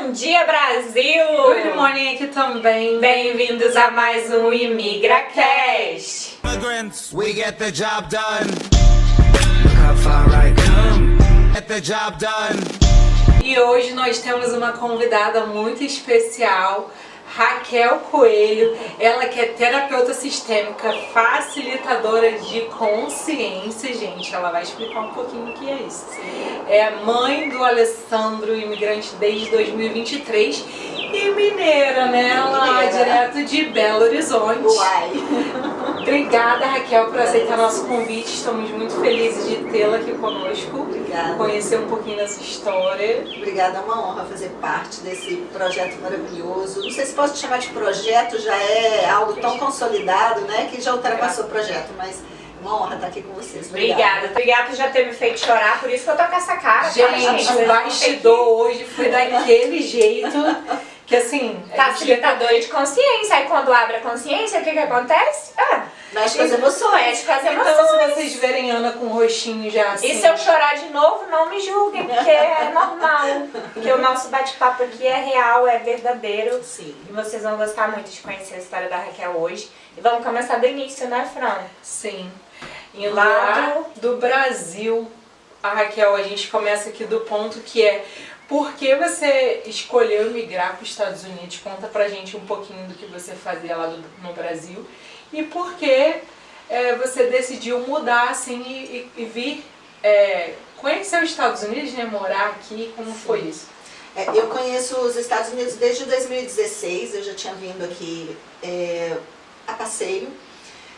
Bom dia, Brasil! Good morning aqui também. Bem-vindos a mais um ImigraCast. Immigrants, we get the job done. Look how far I come. Get the job done. E hoje nós temos uma convidada muito especial, Raquel Coelho. Ela que é terapeuta sistêmica, facilitadora de consciência, gente. Ela vai explicar um pouquinho o que é isso. É mãe do Alessandro, imigrante desde 2023 e mineira, né? Lá direto de Belo Horizonte. Uai! Obrigada, Raquel, por aceitar nosso convite. Estamos muito felizes de tê-la aqui conosco. Obrigada. Conhecer um pouquinho dessa história. Obrigada, é uma honra fazer parte desse projeto maravilhoso. Não sei se posso chamar de projeto, já é algo tão consolidado, né? Que já ultrapassou o projeto, mas é uma honra estar aqui com vocês. Obrigada por já ter me feito chorar, por isso que eu tô com essa cara. Tá, Gente, o bastidor hoje foi daquele jeito que assim... Facilitadora de consciência. Aí quando abre a consciência, o que acontece? Mexe com as emoções. Mexe com as Então, emoções. se vocês verem Ana com o rostinho já assim... E se eu chorar de novo, não me julguem, porque é normal. Porque o nosso bate-papo aqui é real, é verdadeiro. Sim. E vocês vão gostar muito de conhecer a história da Raquel hoje. E vamos começar do início, né, Fran? Sim. Em lá do Brasil, a Raquel, a gente começa aqui do ponto que é: por que você escolheu migrar para os Estados Unidos? Conta pra gente um pouquinho do que você fazia lá no Brasil. E por que você decidiu mudar assim e vir conhecer os Estados Unidos, né? Morar aqui, como foi isso? Eu conheço os Estados Unidos desde 2016, eu já tinha vindo aqui a passeio.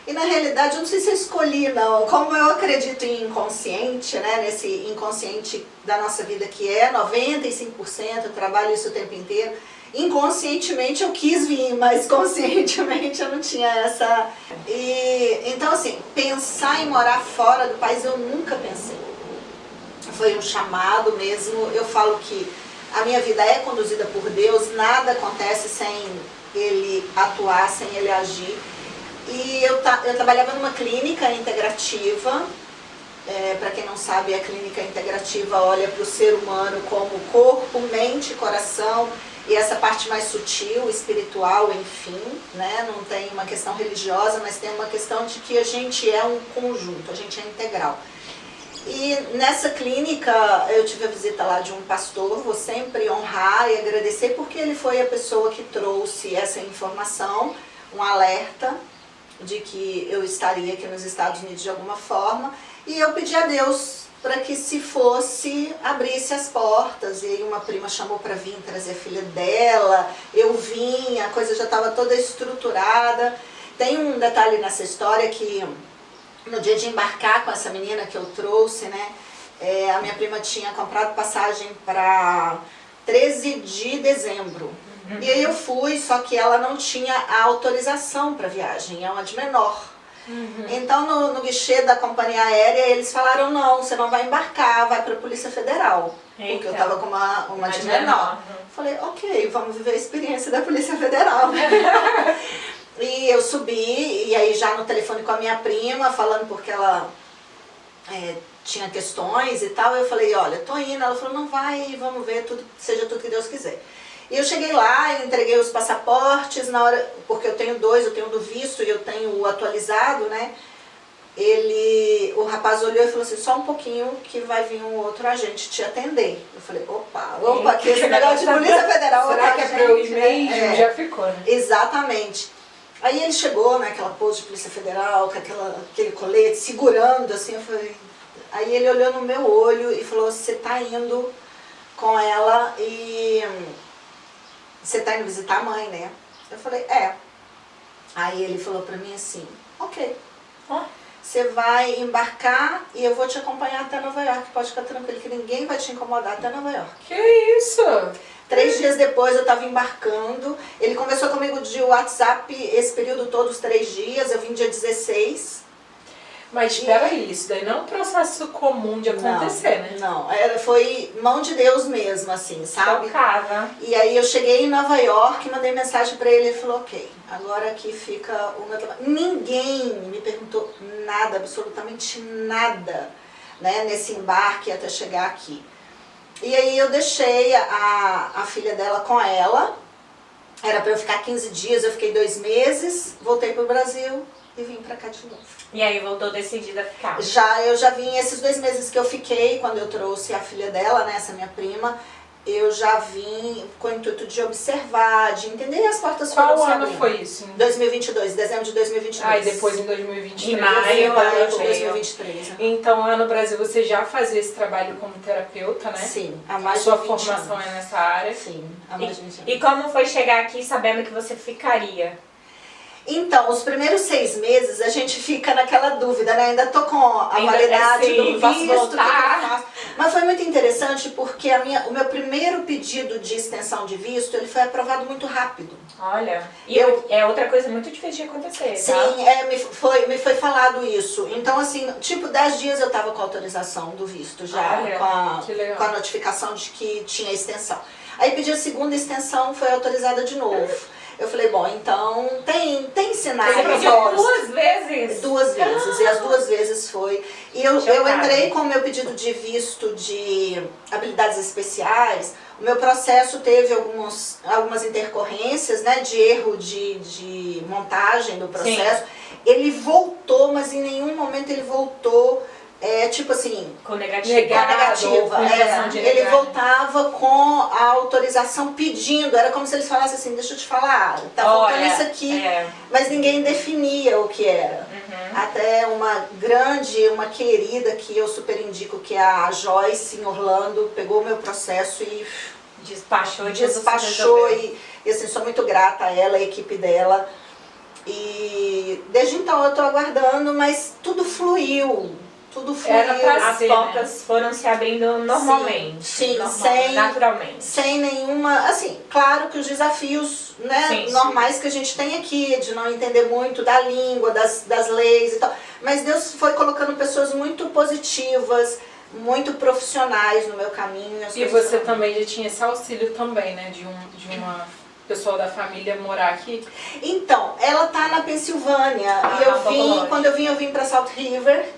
E na realidade, eu não sei se eu escolhi não, como eu acredito em inconsciente, né, nesse inconsciente da nossa vida que é 95%, eu trabalho isso o tempo inteiro. Inconscientemente eu quis vir, mas conscientemente eu não tinha essa... Então assim, pensar em morar fora do país eu nunca pensei. Foi um chamado mesmo, eu falo que a minha vida é conduzida por Deus, nada acontece sem Ele atuar, sem Ele agir. E eu trabalhava numa clínica integrativa. Para quem não sabe, a clínica integrativa olha para o ser humano como corpo, mente, coração e essa parte mais sutil, espiritual, enfim, né? Não tem uma questão religiosa, mas tem uma questão de que a gente é um conjunto, a gente é integral. E nessa clínica eu tive a visita lá de um pastor, vou sempre honrar e agradecer porque ele foi a pessoa que trouxe essa informação, um alerta de que eu estaria aqui nos Estados Unidos de alguma forma, e eu pedi a Deus para que se fosse, abrisse as portas. E aí uma prima chamou para vir trazer a filha dela, eu vim, a coisa já estava toda estruturada. Tem um detalhe nessa história que no dia de embarcar com essa menina que eu trouxe, né, a minha prima tinha comprado passagem para 13 de dezembro. E aí eu fui, só que ela não tinha a autorização para viagem, é uma de menor. Então no guichê da companhia aérea eles falaram: não, você não vai embarcar, vai para a Polícia Federal. Eita. Porque eu estava com uma de menor. Falei, ok, vamos viver a experiência da Polícia Federal. E eu subi, e aí já no telefone com a minha prima, falando porque ela tinha questões e tal, eu falei, olha, tô indo. Ela falou, não vai, vamos ver, seja tudo que Deus quiser. E eu cheguei lá, entreguei os passaportes, na hora, porque eu tenho dois, eu tenho o do visto e eu tenho o atualizado, né? O rapaz olhou e falou assim, só um pouquinho que vai vir um outro agente te atender. Eu falei, opa, que esse negócio de Polícia Federal... Será que é pra eu ir mesmo? Já ficou, né? Exatamente. Aí ele chegou naquela pose de Polícia Federal, com aquele colete, segurando assim, eu falei... Aí ele olhou no meu olho e falou, você tá indo com ela e... Você tá indo visitar a mãe, né? Eu falei, Aí ele falou pra mim assim, ok. Você vai embarcar e eu vou te acompanhar até Nova York, pode ficar tranquilo que ninguém vai te incomodar até Nova York. Que isso? 3 dias depois eu estava embarcando, ele conversou comigo de WhatsApp esse período todo, os 3 dias, eu vim dia 16. Mas espera aí, isso daí não é um processo comum de acontecer, né? Não, foi mão de Deus mesmo, assim, sabe? Chocada. E aí eu cheguei em Nova York, mandei mensagem pra ele, ele falou, ok, agora aqui fica o meu trabalho. Ninguém me perguntou nada, absolutamente nada, né, nesse embarque até chegar aqui. E aí eu deixei a filha dela com ela. Era pra eu ficar 15 dias, eu fiquei 2 meses, voltei pro Brasil e vim pra cá de novo. E aí voltou decidida a ficar. Eu já vim, esses 2 meses que eu fiquei, quando eu trouxe a filha dela, né, essa minha prima, eu já vim com o intuito de observar, de entender, e as portas foram Qual se ano abrindo. foi isso? 2022, dezembro de 2022. Ah, e depois em 2023. Em maio, maio de veio. 2023. Né? Então lá no Brasil você já fazia esse trabalho como terapeuta, né? Sim, há A mais de sua 20 formação anos. é nessa área. Sim, há mais de 20 anos. E como foi chegar aqui sabendo que você ficaria? Então, os primeiros 6 meses a gente fica naquela dúvida, né? Ainda tô com a Ainda validade assim, do posso visto, o que que eu voltar? faço? Mas foi muito interessante porque o meu primeiro pedido de extensão de visto, ele foi aprovado muito rápido. Olha, e é outra coisa muito difícil de acontecer, Sim, tá? me foi falado isso. Então, assim, tipo, 10 dias eu tava com a autorização do visto já, Olha, que legal. com a notificação de que tinha extensão. Aí pedi a segunda extensão, foi autorizada de novo. Eu falei, bom, então tem sinais. Você pediu ó, 2 vezes? 2 vezes, e as 2 vezes foi. E eu Chocada. entrei com o meu pedido de visto de habilidades especiais. O meu processo teve algumas intercorrências, né, de erro de montagem do processo. Ele voltou, mas em nenhum momento ele voltou, tipo assim, Com negativo. Negado. com a negativa. com intenção de Ele negar. voltava com a autorização pedindo. Era como se eles falassem assim, deixa eu te falar, tá faltando isso aqui. Mas ninguém definia o que era. Até uma querida que eu super indico, que é a Joyce, em Orlando, pegou o meu processo e Despachou e assim, sou muito grata a ela, a equipe dela. E desde então eu tô aguardando, mas tudo fluiu. Tudo fluiu. Era pra As ser, portas foram se abrindo normalmente. Sim, naturalmente. sem nenhuma, assim, claro que os desafios, né, Sim, normais que a gente tem aqui, de não entender muito da língua, das leis e tal, mas Deus foi colocando pessoas muito positivas, muito profissionais no meu caminho. E você também já tinha esse auxílio também, né, de uma pessoa da família morar aqui? Então, ela tá na Pensilvânia, e eu vim, quando eu vim pra Salt River.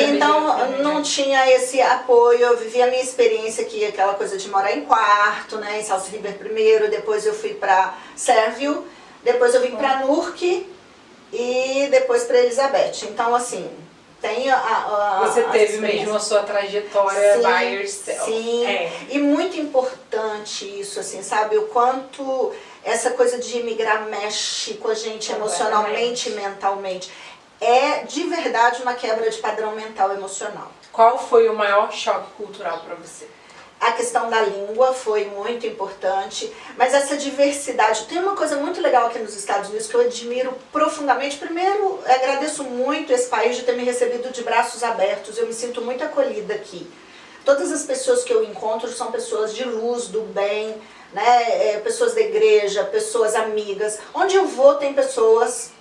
Então não tinha esse apoio, eu vivi a minha experiência aqui, aquela coisa de morar em quarto, né, em Salt River primeiro, depois eu fui pra Fairview, depois eu vim pra Newark e depois pra Elizabeth. Então assim, tem Você teve experiência. mesmo a sua trajetória by yourself. Sim, e muito importante isso, assim, sabe, o quanto essa coisa de imigrar mexe com a gente emocionalmente e mentalmente. É de verdade uma quebra de padrão mental e emocional. Qual foi o maior choque cultural para você? A questão da língua foi muito importante, mas essa diversidade. Tem uma coisa muito legal aqui nos Estados Unidos que eu admiro profundamente. Primeiro, agradeço muito esse país de ter me recebido de braços abertos. Eu me sinto muito acolhida aqui. Todas as pessoas que eu encontro são pessoas de luz, do bem, né? Pessoas da igreja, pessoas amigas. Onde eu vou tem pessoas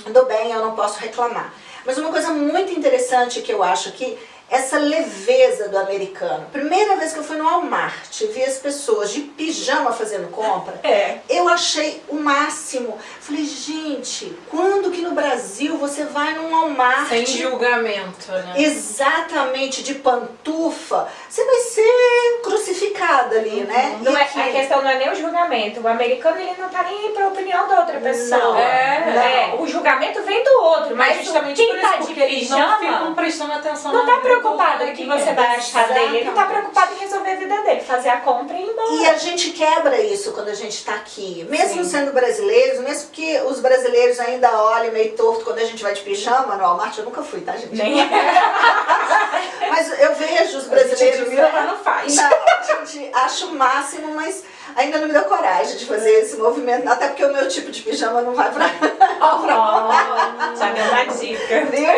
do bem, eu não posso reclamar. Mas uma coisa muito interessante que eu acho aqui, essa leveza do americano. Primeira vez que eu fui no Walmart, vi as pessoas de pijama fazendo compra, eu achei o máximo. Falei, gente, quando que no Brasil você vai num Walmart... Sem julgamento, né? Exatamente, de pantufa, você vai ser crucificada ali, né? Não E é, aqui- a questão não é nem o julgamento. O americano ele não tá nem aí pra opinião da outra pessoa. Não. O julgamento vem do outro, mas justamente quem por isso, tá de porque eles não pijama ficam prestando atenção não na tá preocupado com o que você vai achar dele. Ele tá Exatamente. preocupado em resolver a vida dele, fazer a compra e ir embora. E a gente quebra isso quando a gente tá aqui. Mesmo sendo brasileiros, mesmo que os brasileiros ainda olhem meio torto quando a gente vai de pijama no Walmart, eu nunca fui, tá, gente? Nem Mas eu vejo os brasileiros... mas não faz. Não, a gente acha o máximo, mas ainda não me deu coragem de fazer esse movimento, até porque o meu tipo de pijama não vai pra... Já deu uma dica. Viu?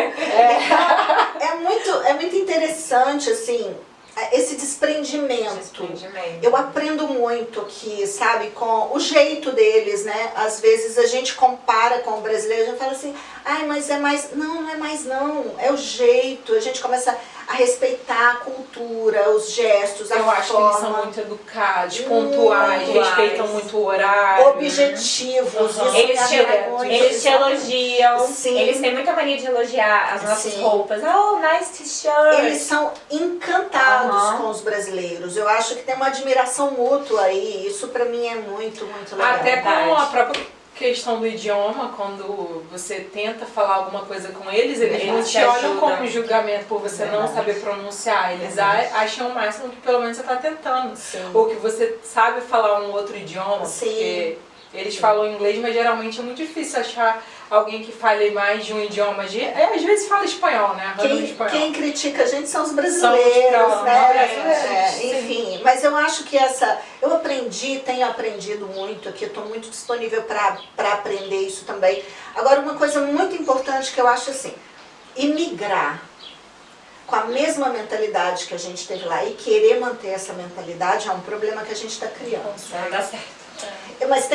É muito interessante, assim, esse desprendimento. Eu aprendo muito aqui, sabe, com o jeito deles, né? Às vezes a gente compara com o brasileiro, a gente fala assim, ai, mas é mais... Não, não é mais não, é o jeito. A gente começa a respeitar a cultura, os gestos, a Eu forma. acho que eles são muito educados, pontuais, respeitam muito o horário. Objetivos. Uhum. Isso Eles me atrai muito. eles te elogiam, Sim. eles têm muita mania de elogiar as nossas Sim. roupas. Oh, nice t-shirt. Eles são encantados Aham. com os brasileiros. Eu acho que tem uma admiração mútua aí. Isso pra mim é muito, muito legal. Até com verdade. a própria questão do idioma, quando você tenta falar alguma coisa com eles, eles não Eles te te olham ajudam. como julgamento por você não saber pronunciar. Eles acham o máximo que pelo menos você está tentando. Sim. Ou que você sabe falar um outro idioma, Sim. porque eles falam inglês, mas geralmente é muito difícil achar alguém que fale mais de um idioma. Às vezes fala espanhol, né? Quem critica a gente são os brasileiros, São os né? brasileiros, Enfim, mas eu acho que eu tenho aprendido muito aqui, estou muito disponível para aprender isso também. Agora, uma coisa muito importante que eu acho assim, imigrar com a mesma mentalidade que a gente teve lá e querer manter essa mentalidade é um problema que a gente está criando. Não dá certo. Mas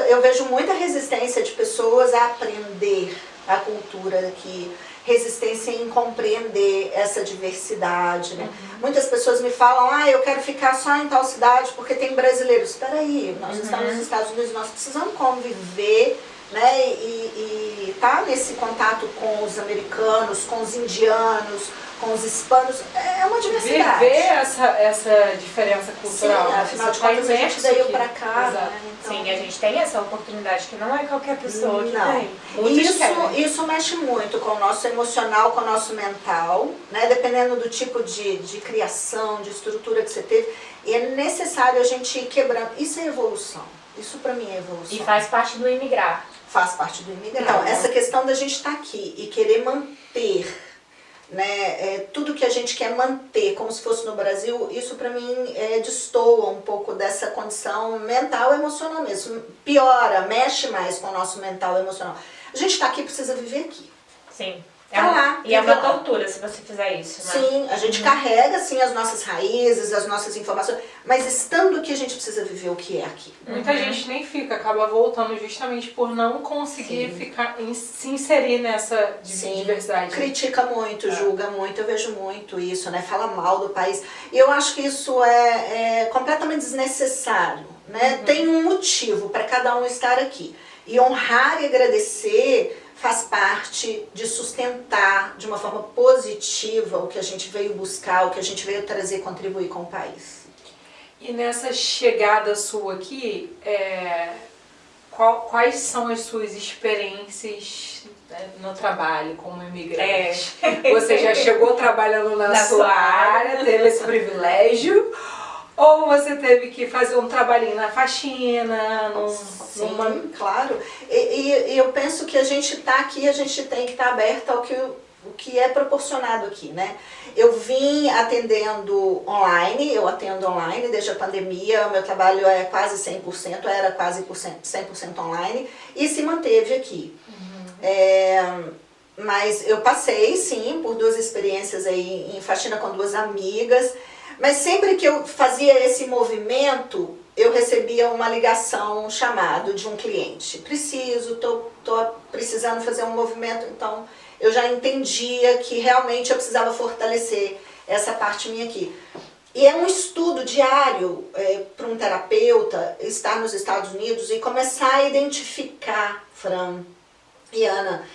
eu vejo muita resistência de pessoas a aprender a cultura aqui, resistência em compreender essa diversidade, né? Muitas pessoas me falam, eu quero ficar só em tal cidade porque tem brasileiros. Espera aí, nós estamos nos Estados Unidos, nós precisamos conviver, né? E tá nesse contato com os americanos, com os indianos, com os hispanos, é uma diversidade. Viver essa diferença cultural. Sim, né? afinal Você de tá contas a gente imerso veio aqui. pra cá, Exato. né? Então, Sim, a gente tem essa oportunidade que não é qualquer pessoa que não. tem. Muitos querem. Isso mexe muito com o nosso emocional, com o nosso mental, né? Dependendo do tipo de criação, de estrutura que você teve. E é necessário a gente ir quebrando. Isso é evolução. Isso pra mim é evolução. E faz parte do imigrar. Faz parte do imigrar. Então, essa questão da gente estar aqui e querer manter, né, tudo que a gente quer manter como se fosse no Brasil, isso pra mim destoa um pouco dessa condição mental e emocional mesmo. Piora, mexe mais com o nosso mental e emocional. A gente tá aqui, precisa viver aqui. Sim. Tá lá, E é uma vive lá. tortura se você fizer isso, né? Sim, a gente carrega sim as nossas raízes, as nossas informações, mas estando aqui a gente precisa viver o que é aqui. Muita gente nem fica, acaba voltando justamente por não conseguir se inserir nessa diversidade. Critica muito, julga muito, eu vejo muito isso, né? Fala mal do país. E eu acho que isso é completamente desnecessário, né? Tem um motivo para cada um estar aqui. E honrar e agradecer faz parte de sustentar de uma forma positiva o que a gente veio buscar, o que a gente veio trazer e contribuir com o país. E nessa chegada sua aqui, quais são as suas experiências, né, no trabalho como imigrante? Você já chegou trabalhando na sua área, teve esse privilégio? Ou você teve que fazer um trabalhinho na faxina, Sim, claro. E eu penso que a gente está aqui, a gente tem que estar aberta ao que é proporcionado aqui, né? Eu vim atendendo online, eu atendo online desde a pandemia, o meu trabalho é quase 100%, era quase 100% online, e se manteve aqui. Mas eu passei, sim, por 2 experiências aí em faxina com 2 amigas, mas sempre que eu fazia esse movimento, eu recebia uma ligação, um chamado de um cliente. Tô precisando fazer um movimento, então eu já entendia que realmente eu precisava fortalecer essa parte minha aqui. E é um estudo diário para um terapeuta estar nos Estados Unidos e começar a identificar, Fran e Ana,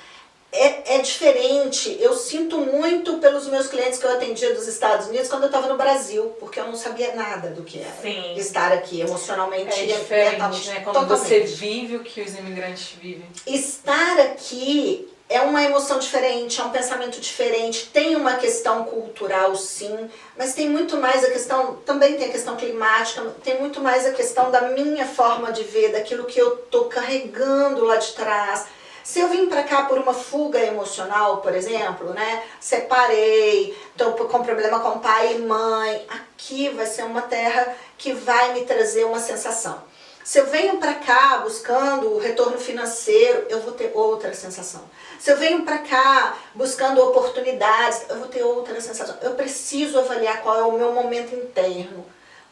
é diferente. Eu sinto muito pelos meus clientes que eu atendia dos Estados Unidos quando eu estava no Brasil, porque eu não sabia nada do que era estar aqui emocionalmente é e diferente, mentalmente. né? Quando você vive o que os imigrantes vivem. Estar aqui é uma emoção diferente, é um pensamento diferente, tem uma questão cultural sim, mas tem muito mais a questão, também tem a questão climática, tem muito mais a questão da minha forma de ver, daquilo que eu tô carregando lá de trás. Se eu vim pra cá por uma fuga emocional, por exemplo, né, separei, tô com problema com pai e mãe, aqui vai ser uma terra que vai me trazer uma sensação. Se eu venho pra cá buscando o retorno financeiro, eu vou ter outra sensação. Se eu venho pra cá buscando oportunidades, eu vou ter outra sensação. Eu preciso avaliar qual é o meu momento interno.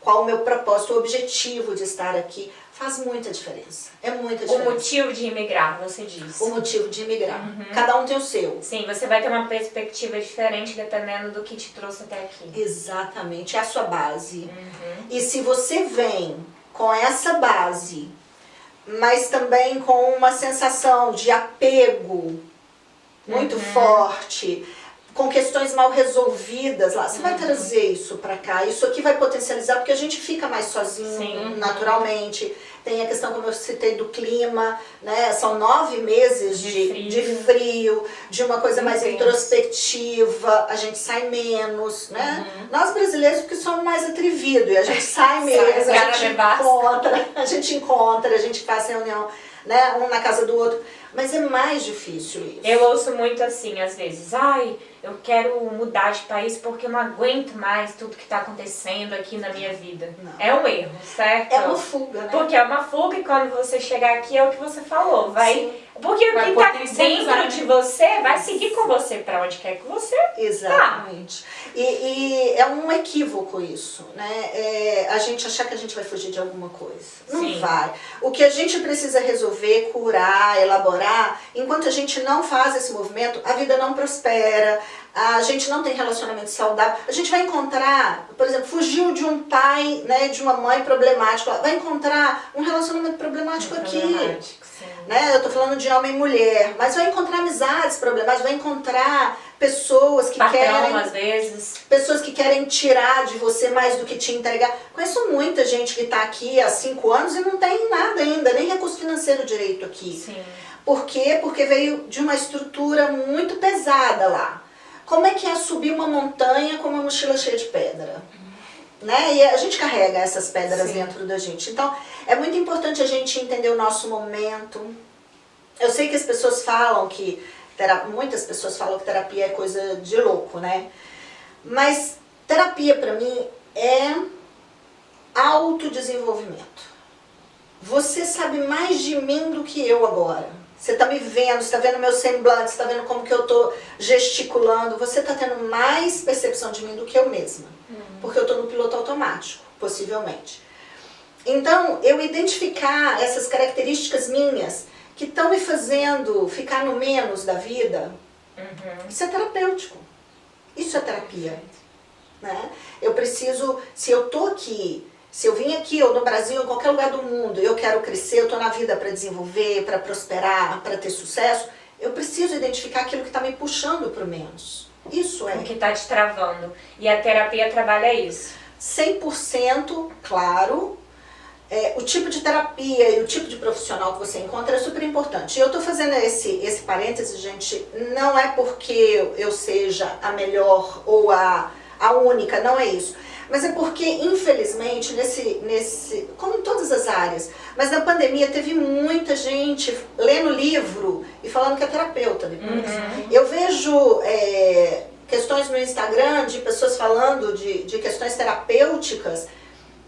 qual o meu propósito, o objetivo de estar aqui, faz muita diferença. É muita diferença. O motivo de imigrar, você diz. O motivo de imigrar. Cada um tem o seu. Sim, você vai ter uma perspectiva diferente dependendo do que te trouxe até aqui. Exatamente, é a sua base. E se você vem com essa base, mas também com uma sensação de apego muito forte, com questões mal resolvidas lá, você vai trazer isso pra cá. Isso aqui vai potencializar, porque a gente fica mais sozinho, naturalmente. Tem a questão, como eu citei, do clima, né? São 9 meses de frio, de uma coisa mais introspectiva, a gente sai menos, né? Nós brasileiros, porque somos mais atrevidos, e a gente sai menos, a gente encontra, a gente faz reunião, né? Um na casa do outro. Mas é mais difícil isso. Eu ouço muito assim, às vezes, ai, eu quero mudar de país porque eu não aguento mais tudo que está acontecendo aqui na minha vida. Não. É um erro, certo? É uma fuga, né? Porque é uma fuga e quando você chegar aqui é o que você falou, porque o que está dentro de você vai seguir com você para onde quer que você Exatamente. E é um equívoco isso, né? A gente achar que a gente vai fugir de alguma coisa. Não vai. O que a gente precisa resolver, curar, elaborar, enquanto a gente não faz esse movimento, a vida não prospera, a gente não tem relacionamento saudável. A gente vai encontrar, por exemplo, fugiu de um pai, né, de uma mãe problemática, vai encontrar um relacionamento problemático aqui. Né? Eu tô falando de homem e mulher, mas vai encontrar amizades problemáticas, vai encontrar pessoas que querem, às vezes. Pessoas que querem tirar de você mais do que te entregar. Conheço muita gente que tá aqui há 5 anos e não tem nada ainda, nem recurso financeiro direito aqui. Sim. Por quê? Porque veio de uma estrutura muito pesada lá. Como é que é subir uma montanha com uma mochila cheia de pedra? Né? E a gente carrega essas pedras dentro da gente. Então, é muito importante a gente entender o nosso momento. Eu sei que as pessoas falam que... muitas pessoas falam que terapia é coisa de louco, né? Mas terapia, pra mim, é autodesenvolvimento. Você sabe mais de mim do que eu agora. Você tá me vendo, você tá vendo meu semblante, você tá vendo como que eu tô gesticulando. Você tá tendo mais percepção de mim do que eu mesma. Porque eu tô no piloto automático, possivelmente. Então, eu identificar essas características minhas que estão me fazendo ficar no menos da vida, isso é terapêutico. Isso é terapia. Né? Eu preciso, se eu tô aqui, se eu vim aqui ou no Brasil, em qualquer lugar do mundo, eu quero crescer, eu tô na vida para desenvolver, para prosperar, para ter sucesso, eu preciso identificar aquilo que está me puxando para o menos. Isso é. O que está te travando. E a terapia trabalha isso. 100%, claro. O tipo de terapia e o tipo de profissional que você encontra é super importante. Eu estou fazendo esse parêntese, gente, não é porque eu seja a melhor ou a única, não é isso. Mas é porque, infelizmente, como em todas as áreas, mas na pandemia teve muita gente lendo livro e falando que é terapeuta depois. Eu vejo questões no Instagram de pessoas falando de questões terapêuticas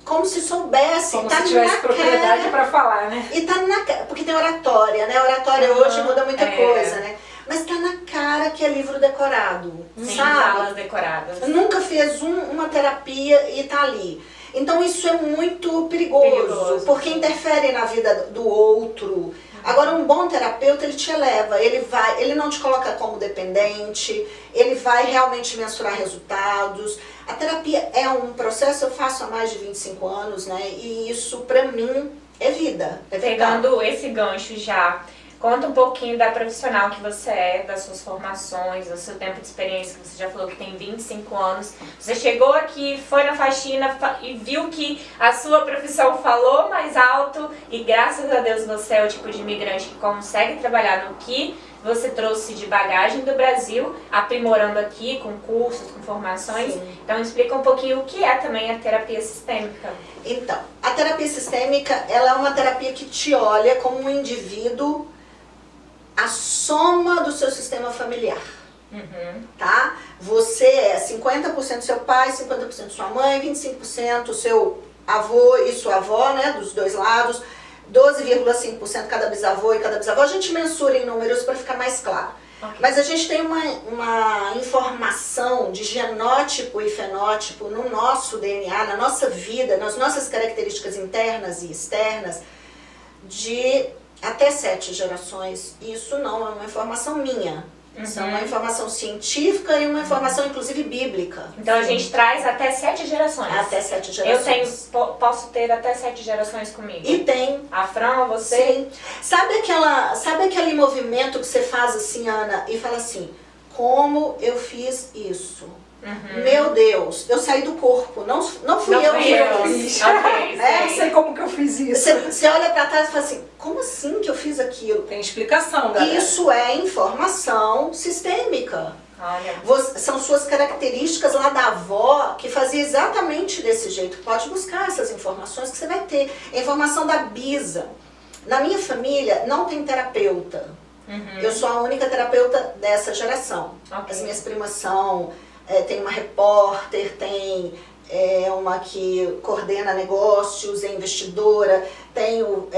como se soubessem. Como se tivesse propriedade para falar, né? E tá na cara, porque tem oratória, né? Oratória hoje muda muita coisa, né? Mas tá na cara que é livro decorado, sabe? Aulas decoradas. Nunca fez uma terapia e tá ali. Então isso é muito perigoso, porque interfere na vida do outro. Agora um bom terapeuta, ele te eleva, ele não te coloca como dependente, ele vai realmente mensurar resultados. A terapia é um processo, eu faço há mais de 25 anos, né? E isso pra mim é vida. Pegando esse gancho já, conta um pouquinho da profissional que você é, das suas formações, do seu tempo de experiência, que você já falou que tem 25 anos. Você chegou aqui, foi na faxina e viu que a sua profissão falou mais alto e graças a Deus você é o tipo de imigrante que consegue trabalhar no que você trouxe de bagagem do Brasil, aprimorando aqui com cursos, com formações. Então explica um pouquinho o que é também a terapia sistêmica. Então, a terapia sistêmica, ela é uma terapia que te olha como um indivíduo a soma do seu sistema familiar, tá? Você é 50% seu pai, 50% sua mãe, 25% seu avô e sua avó, né, dos dois lados, 12,5% cada bisavô e cada bisavó. A gente mensura em números para ficar mais claro. Ok. Mas a gente tem uma informação de genótipo e fenótipo no nosso DNA, na nossa vida, nas nossas características internas e externas, de até 7 gerações. Isso não é uma informação minha. Isso é uma informação científica e uma informação, inclusive, bíblica. Então a gente traz até 7 gerações. Até 7 gerações. Posso ter até 7 gerações comigo. E tem. A Fran, você? Sim. Sabe aquele movimento que você faz assim, Ana, e fala assim, como eu fiz isso? Meu Deus, eu saí do corpo, não fui eu que fiz. Ok, Não sei como que eu fiz isso. Você olha pra trás e fala assim, como assim que eu fiz aquilo? Tem explicação, galera. Isso é informação sistêmica. Olha. São suas características lá da avó que fazia exatamente desse jeito. Pode buscar essas informações que você vai ter. A informação da bisa. Na minha família não tem terapeuta. Eu sou a única terapeuta dessa geração. Ok. As minhas primas são, tem uma repórter, tem uma que coordena negócios, é investidora, tenho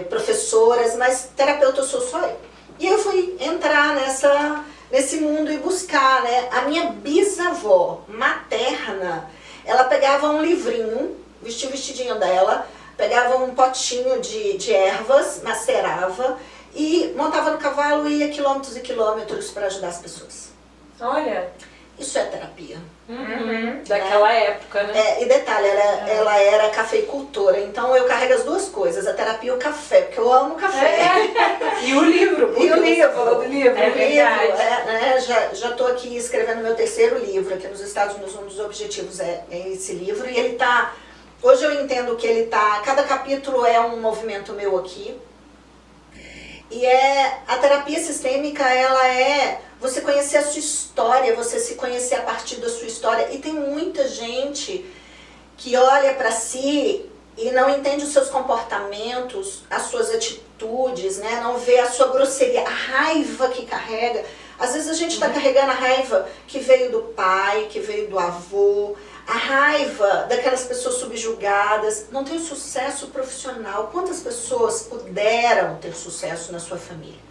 professoras, mas terapeuta eu sou só eu. E eu fui entrar nesse mundo e buscar, né? A minha bisavó materna, ela pegava um livrinho, vestia o vestidinho dela, pegava um potinho de ervas, macerava e montava no cavalo e ia quilômetros e quilômetros para ajudar as pessoas. Olha. Isso é terapia. Daquela época, né? E detalhe, ela era cafeicultora, então eu carrego as duas coisas, a terapia e o café, porque eu amo café. E o livro. E o livro. Falou do livro. É verdade. Né? Já estou aqui escrevendo meu 3º livro, aqui nos Estados Unidos, um dos objetivos é esse livro, e ele tá, hoje eu entendo que ele tá, cada capítulo é um movimento meu aqui, e a terapia sistêmica, ela é você conhecer a sua história, você se conhecer a partir da sua história. E tem muita gente que olha para si e não entende os seus comportamentos, as suas atitudes, né? Não vê a sua grosseria, a raiva que carrega. Às vezes a gente está carregando a raiva que veio do pai, que veio do avô, a raiva daquelas pessoas subjugadas, não tem sucesso profissional. Quantas pessoas puderam ter sucesso na sua família?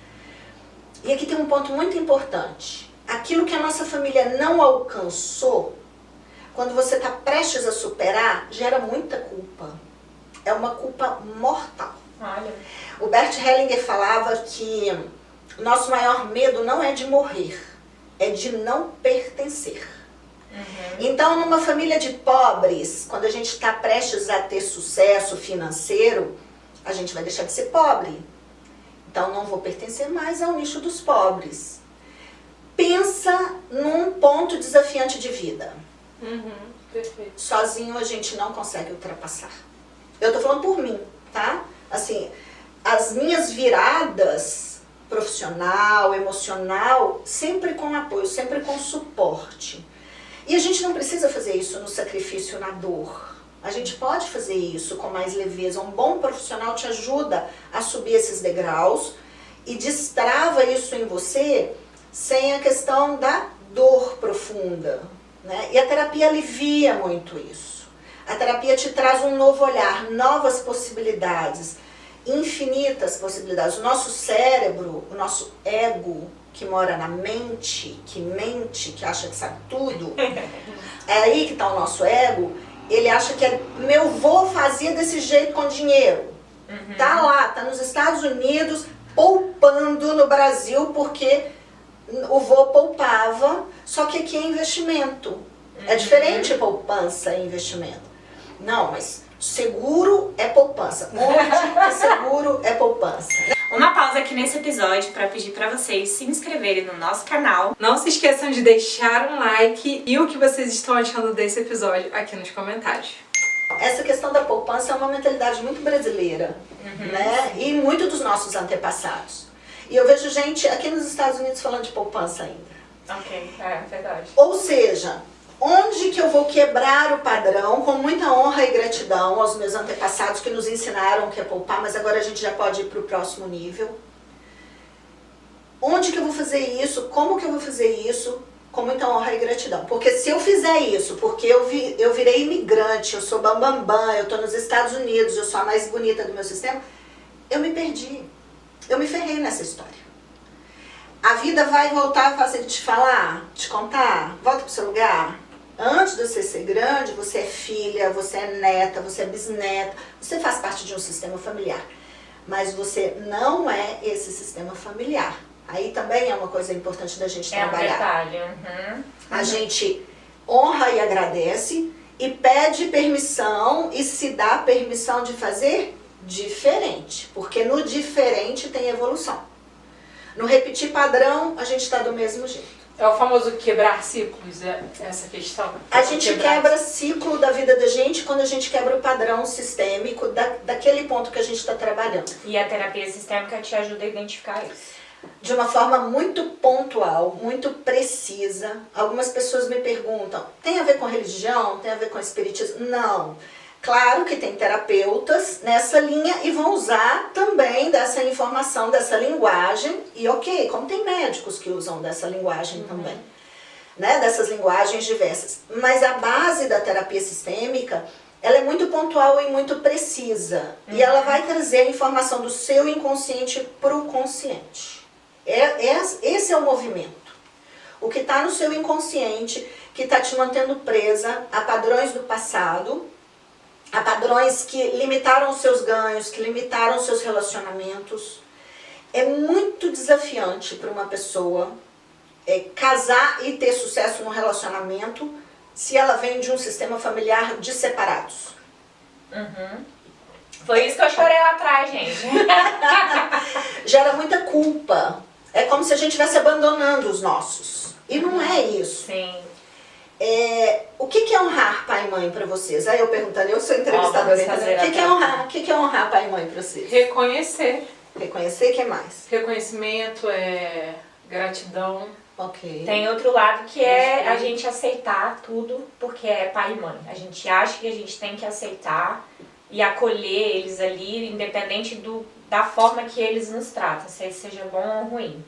E aqui tem um ponto muito importante. Aquilo que a nossa família não alcançou, quando você está prestes a superar, gera muita culpa. É uma culpa mortal. Olha. O Bert Hellinger falava que o nosso maior medo não é de morrer, é de não pertencer. Então, numa família de pobres, quando a gente está prestes a ter sucesso financeiro, a gente vai deixar de ser pobre. Então, não vou pertencer mais ao nicho dos pobres. Pensa num ponto desafiante de vida. Perfeito. Sozinho a gente não consegue ultrapassar. Eu tô falando por mim, tá? Assim, as minhas viradas profissional, emocional, sempre com apoio, sempre com suporte. E a gente não precisa fazer isso no sacrifício, na dor. A gente pode fazer isso com mais leveza. Um bom profissional te ajuda a subir esses degraus e destrava isso em você sem a questão da dor profunda, né? E a terapia alivia muito isso. A terapia te traz um novo olhar, novas possibilidades, infinitas possibilidades. O nosso cérebro, o nosso ego, que mora na mente, que acha que sabe tudo, é aí que está o nosso ego. Ele acha que meu avô fazia desse jeito com dinheiro. Tá lá, tá nos Estados Unidos, poupando no Brasil, porque o vô poupava, só que aqui é investimento. É diferente poupança e investimento. Não, mas seguro é poupança. Onde que seguro é poupança? Uma pausa aqui nesse episódio para pedir para vocês se inscreverem no nosso canal. Não se esqueçam de deixar um like e o que vocês estão achando desse episódio aqui nos comentários. Essa questão da poupança é uma mentalidade muito brasileira, né? E muito dos nossos antepassados. E eu vejo gente aqui nos Estados Unidos falando de poupança ainda. Ok, é verdade. Ou seja, onde que eu vou quebrar o padrão com muita honra e gratidão aos meus antepassados que nos ensinaram o que é poupar, mas agora a gente já pode ir para o próximo nível. Onde que eu vou fazer isso? Como que eu vou fazer isso? Com muita honra e gratidão. Porque se eu fizer isso, porque eu virei imigrante, eu sou bambambam, eu estou nos Estados Unidos, eu sou a mais bonita do meu sistema, eu me perdi. Eu me ferrei nessa história. a vida vai voltar a fazer te falar, te contar, volta pro seu lugar. Antes de você ser grande, você é filha, você é neta, você é bisneta, você faz parte de um sistema familiar. Mas você não é esse sistema familiar. Aí também é uma coisa importante da gente trabalhar. É um detalhe. Uhum. A gente honra e agradece e pede permissão e se dá permissão de fazer diferente. Porque no diferente tem evolução. No repetir padrão, a gente está do mesmo jeito. É o famoso quebrar ciclos, essa questão? A gente quebra ciclo da vida da gente quando a gente quebra o padrão sistêmico daquele ponto que a gente está trabalhando. E a terapia sistêmica te ajuda a identificar isso. De uma forma muito pontual, muito precisa. Algumas pessoas me perguntam, tem a ver com religião? Tem a ver com espiritismo? Não. Claro que tem terapeutas nessa linha e vão usar também dessa informação, dessa linguagem. E ok, como tem médicos que usam dessa linguagem também, né? Dessas linguagens diversas. Mas a base da terapia sistêmica, ela é muito pontual e muito precisa. E ela vai trazer a informação do seu inconsciente para o consciente. Esse é o movimento. O que está no seu inconsciente, que está te mantendo presa a padrões do passado, a padrões que limitaram os seus ganhos, que limitaram os seus relacionamentos. É muito desafiante para uma pessoa casar e ter sucesso no relacionamento se ela vem de um sistema familiar de separados. Uhum. Foi isso que eu chorei lá atrás, gente. Gera muita culpa. É como se a gente estivesse abandonando os nossos. E não é isso. Sim. O que é honrar pai e mãe para vocês? Aí eu perguntando, eu sou entrevistadora, o que é honrar pai e mãe para vocês? Reconhecer. Reconhecer, o que mais? Reconhecimento, gratidão. Ok. Tem outro lado que é a gente aceitar tudo porque é pai e mãe. A gente acha que a gente tem que aceitar e acolher eles ali, independente da forma que eles nos tratam, seja bom ou ruim.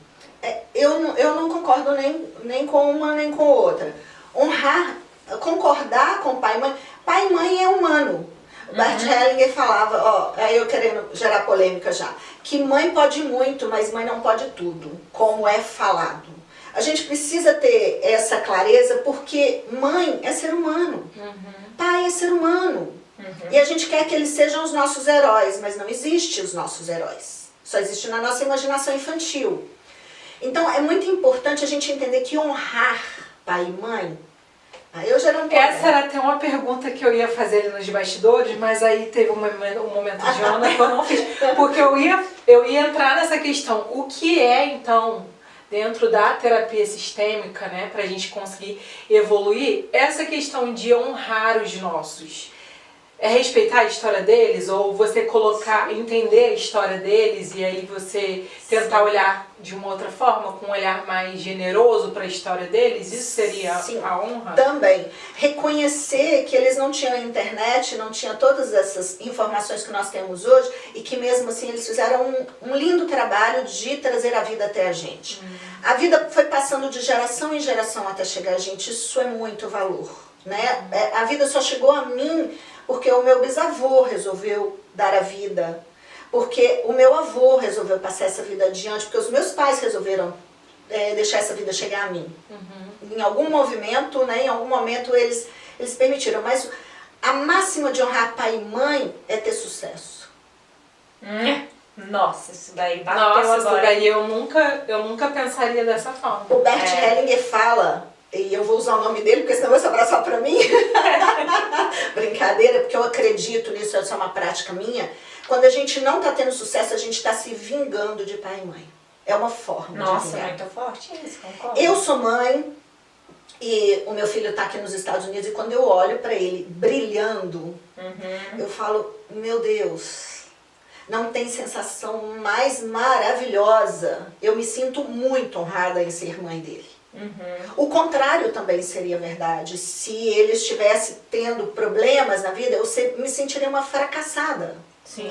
Eu não concordo nem com uma nem com outra. Honrar, concordar com pai e mãe. Pai e mãe é humano. Bert Hellinger falava, aí eu querendo gerar polêmica já, que mãe pode muito, mas mãe não pode tudo, como é falado. A gente precisa ter essa clareza porque mãe é ser humano, pai é ser humano. E a gente quer que eles sejam os nossos heróis, mas não existe os nossos heróis. Só existe na nossa imaginação infantil. Então é muito importante a gente entender que honrar pai e mãe, eu já não posso. Essa era até uma pergunta que eu ia fazer ali nos bastidores, mas aí teve um momento de onda que eu não fiz. Porque eu ia entrar nessa questão. O que é, então, dentro da terapia sistêmica, né, pra gente conseguir evoluir, essa questão de honrar os nossos? É respeitar a história deles? Ou você entender a história deles e aí você tentar olhar de uma outra forma, com um olhar mais generoso para a história deles? Isso seria a honra? Também. Reconhecer que eles não tinham internet, não tinham todas essas informações que nós temos hoje e que mesmo assim eles fizeram um lindo trabalho de trazer a vida até a gente. A vida foi passando de geração em geração até chegar a gente, isso é muito valor, né? A vida só chegou a mim porque o meu bisavô resolveu dar a vida, porque o meu avô resolveu passar essa vida adiante, porque os meus pais resolveram deixar essa vida chegar a mim. Em algum movimento, né, em algum momento eles permitiram, mas a máxima de honrar pai e mãe é ter sucesso. Nossa, isso daí bateu agora. Isso daí eu nunca pensaria dessa forma. O Bert Hellinger fala, e eu vou usar o nome dele, porque senão vai sobrar só pra mim. Brincadeira, porque eu acredito nisso, essa é uma prática minha. Quando a gente não está tendo sucesso, a gente está se vingando de pai e mãe. É uma forma de vingar. Muito forte isso, concordo. Eu sou mãe e o meu filho está aqui nos Estados Unidos e quando eu olho para ele brilhando, eu falo, meu Deus, não tem sensação mais maravilhosa. Eu me sinto muito honrada em ser mãe dele. O contrário também seria verdade. Se ele estivesse tendo problemas na vida, eu me sentiria uma fracassada. Sim.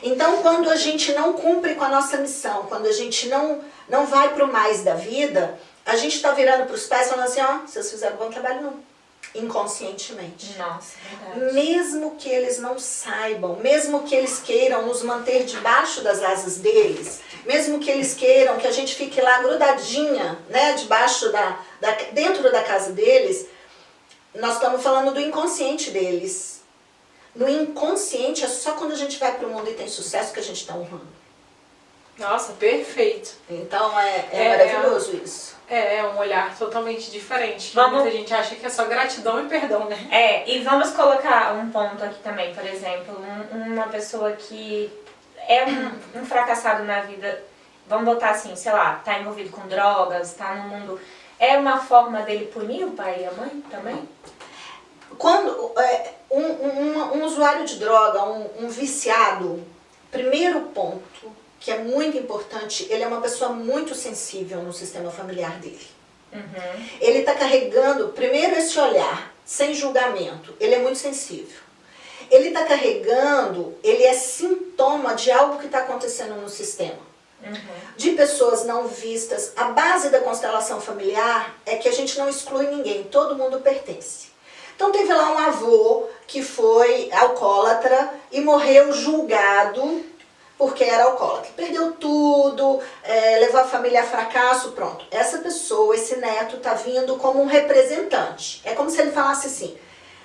Então, quando a gente não cumpre com a nossa missão, quando a gente não vai pro mais da vida, a gente está virando para os pais falando assim, vocês fizeram um bom trabalho não. inconscientemente. Nossa, verdade. Mesmo que eles não saibam, mesmo que eles queiram nos manter debaixo das asas deles, mesmo que eles queiram que a gente fique lá grudadinha, né, debaixo dentro da casa deles, nós estamos falando do inconsciente deles. No inconsciente é só quando a gente vai para o mundo e tem sucesso que a gente está honrando. Nossa, perfeito. Então é maravilhoso isso. É um olhar totalmente diferente. Vamos... Muita gente acha que é só gratidão e perdão, né? E vamos colocar um ponto aqui também, por exemplo, uma pessoa que é um fracassado na vida, vamos botar assim, sei lá, tá envolvido com drogas, tá no mundo... É uma forma dele punir o pai e a mãe também? Quando um usuário de droga, um viciado, primeiro ponto que é muito importante, ele é uma pessoa muito sensível no sistema familiar dele. Uhum. Ele está carregando, primeiro, esse olhar, sem julgamento, ele é muito sensível. Ele está carregando, ele é sintoma de algo que está acontecendo no sistema. Uhum. De pessoas não vistas. A base da constelação familiar é que a gente não exclui ninguém, todo mundo pertence. Então teve lá um avô que foi alcoólatra e morreu julgado porque era alcoólatra. Perdeu tudo, levou a família a fracasso, pronto. Essa pessoa, esse neto, está vindo como um representante. É como se ele falasse assim,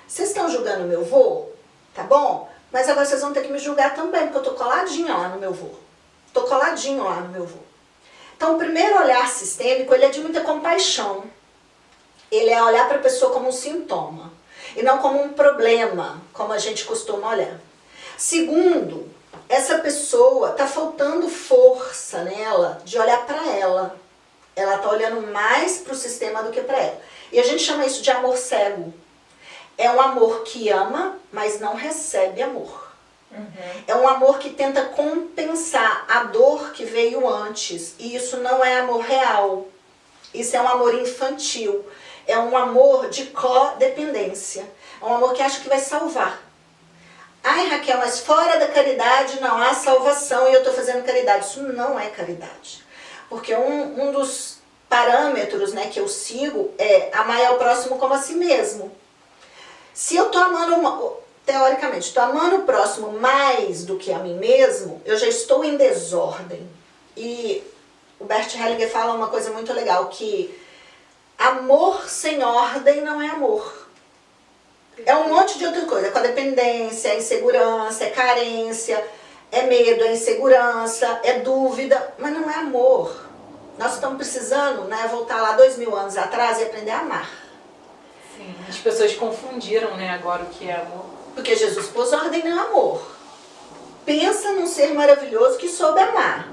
vocês estão julgando meu vô, tá bom? Mas agora vocês vão ter que me julgar também, porque eu tô coladinha lá no meu vô. Tô coladinho lá no meu vô. Então o primeiro olhar sistêmico, ele é de muita compaixão. Ele é olhar para a pessoa como um sintoma, e não como um problema, como a gente costuma olhar. Segundo, essa pessoa está faltando força nela de olhar para ela. Ela está olhando mais para o sistema do que para ela. E a gente chama isso de amor cego. É um amor que ama, mas não recebe amor. Uhum. É um amor que tenta compensar a dor que veio antes. E isso não é amor real. Isso é um amor infantil. É um amor de codependência. É um amor que acha que vai salvar. Ai, Raquel, mas fora da caridade não há salvação e eu estou fazendo caridade. Isso não é caridade. Porque um dos parâmetros, né, que eu sigo é amar ao próximo como a si mesmo. Se eu estou amando, teoricamente, estou amando o próximo mais do que a mim mesmo, eu já estou em desordem. E o Bert Hellinger fala uma coisa muito legal, que amor sem ordem não é amor. É um monte de outra coisa, é codependência, é insegurança, é carência, é medo, é insegurança, é dúvida, mas não é amor. Nós estamos precisando, né, voltar lá 2000 anos atrás e aprender a amar. Sim, as pessoas confundiram, né, agora o que é amor. Porque Jesus pôs ordem no amor. Pensa num ser maravilhoso que soube amar.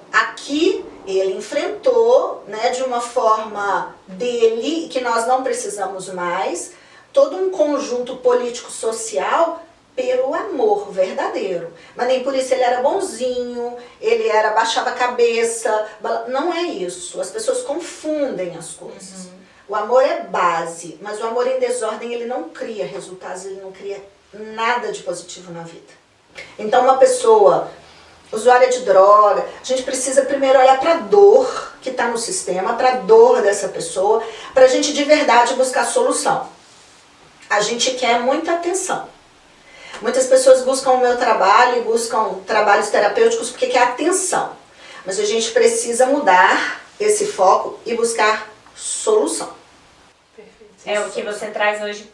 Aqui ele enfrentou, né, de uma forma dele, que nós não precisamos mais, todo um conjunto político-social pelo amor verdadeiro. Mas nem por isso ele era bonzinho, ele baixava a cabeça. Não é isso. As pessoas confundem as coisas. Uhum. O amor é base, mas o amor em desordem ele não cria resultados, ele não cria nada de positivo na vida. Então uma pessoa usuária de droga, a gente precisa primeiro olhar para a dor que está no sistema, para a dor dessa pessoa, para a gente de verdade buscar solução. A gente quer muita atenção. Muitas pessoas buscam o meu trabalho e buscam trabalhos terapêuticos porque quer atenção. Mas a gente precisa mudar esse foco e buscar solução. Perfeito. É o que você traz hoje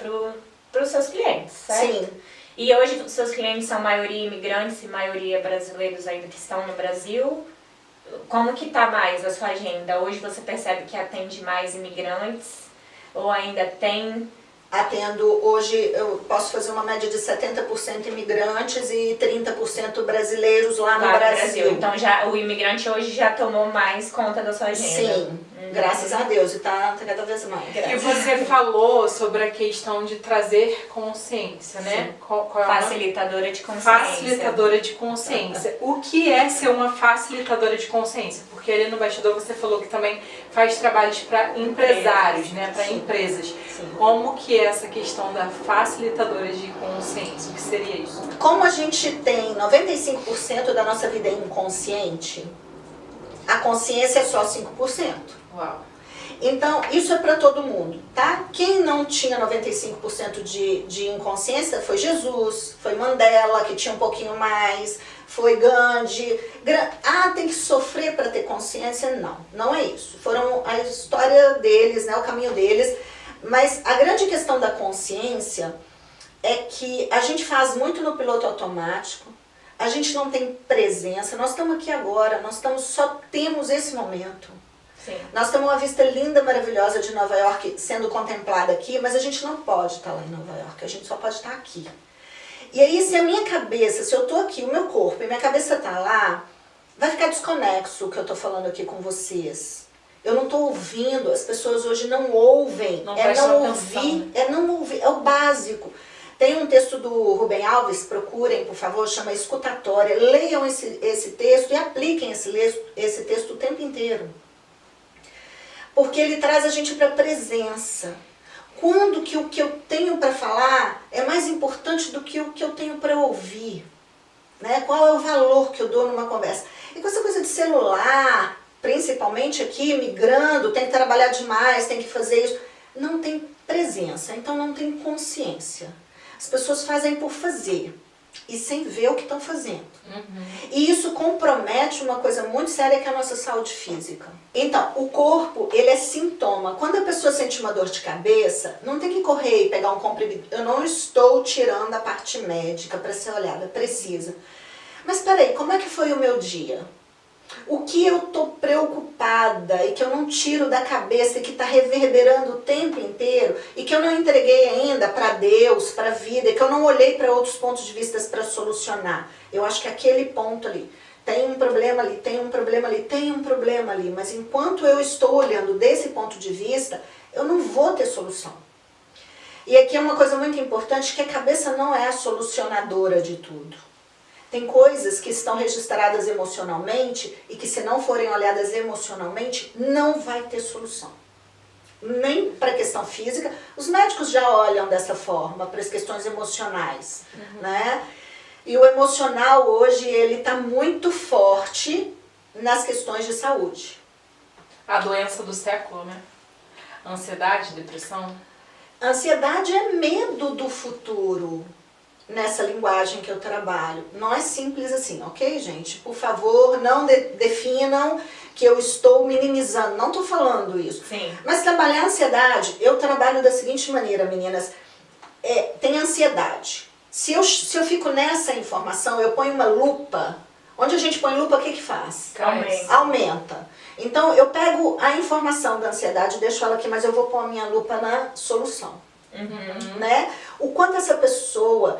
para os seus clientes, certo? Sim. E hoje os seus clientes são maioria imigrantes e maioria brasileiros ainda que estão no Brasil. Como que está mais a sua agenda? Hoje você percebe que atende mais imigrantes ou ainda tem... Atendo, hoje eu posso fazer uma média de 70% imigrantes e 30% brasileiros lá no Brasil. Então o imigrante hoje já tomou mais conta da sua agenda. Sim, graças a Deus, e está cada vez mais. E você falou sobre a questão de trazer consciência, né? Qual é Facilitadora de consciência. Facilitadora de consciência. O que é ser uma facilitadora de consciência? Porque ali no bastidor você falou que também faz trabalhos para empresários, né? Para empresas. Sim. Como que é essa questão da facilitadora de consciência? O que seria isso? Como a gente tem 95% da nossa vida inconsciente, a consciência é só 5%. Uau. Então, isso é para todo mundo, tá? Quem não tinha 95% de inconsciência foi Jesus, foi Mandela, que tinha um pouquinho mais, foi Gandhi. Tem que sofrer para ter consciência? Não, não é isso. Foram a história deles, né, o caminho deles. Mas a grande questão da consciência é que a gente faz muito no piloto automático, a gente não tem presença, nós estamos aqui agora, só temos esse momento. Sim. Nós temos uma vista linda, maravilhosa de Nova York sendo contemplada aqui, mas a gente não pode estar lá em Nova York, a gente só pode estar aqui. E aí, se a minha cabeça, se eu estou aqui, o meu corpo e minha cabeça está lá, vai ficar desconexo o que eu estou falando aqui com vocês. Eu não estou ouvindo, as pessoas hoje não ouvem, não ouvir, é o básico. Tem um texto do Rubem Alves, procurem, por favor, chama Escutatória. Leiam esse texto e apliquem esse texto o tempo inteiro. Porque ele traz a gente para a presença. Quando que o que eu tenho para falar é mais importante do que o que eu tenho para ouvir? Né? Qual é o valor que eu dou numa conversa? E com essa coisa de celular, principalmente aqui, migrando, tem que trabalhar demais, tem que fazer isso. Não tem presença, então não tem consciência. As pessoas fazem por fazer e sem ver o que estão fazendo. E isso compromete uma coisa muito séria, que é a nossa saúde física. Então, o corpo, ele é sintoma. Quando a pessoa sente uma dor de cabeça, não tem que correr e pegar um comprimido. Eu não estou tirando a parte médica para ser olhada, precisa. Mas peraí, como é que foi o meu dia? O que eu estou preocupada e que eu não tiro da cabeça e que está reverberando o tempo inteiro e que eu não entreguei ainda para Deus, para a vida, e que eu não olhei para outros pontos de vista para solucionar. Eu acho que aquele ponto ali, tem um problema ali, tem um problema ali, tem um problema ali, mas enquanto eu estou olhando desse ponto de vista, eu não vou ter solução. E aqui é uma coisa muito importante, que a cabeça não é a solucionadora de tudo. Tem coisas que estão registradas emocionalmente e que, se não forem olhadas emocionalmente, não vai ter solução. Nem para a questão física. Os médicos já olham dessa forma para as questões emocionais, né? E o emocional hoje, ele está muito forte nas questões de saúde. A doença do século, né? Ansiedade, depressão. Ansiedade é medo do futuro. Nessa linguagem que eu trabalho. Não é simples assim, ok, gente? Por favor, não definam que eu estou minimizando. Não estou falando isso. Sim. Mas trabalhar a ansiedade, eu trabalho da seguinte maneira, meninas. Tem ansiedade. Se eu fico nessa informação, eu ponho uma lupa. Onde a gente põe lupa, o que faz? Aumenta. Então, eu pego a informação da ansiedade, deixo ela aqui, mas eu vou pôr a minha lupa na solução. Né? O quanto essa pessoa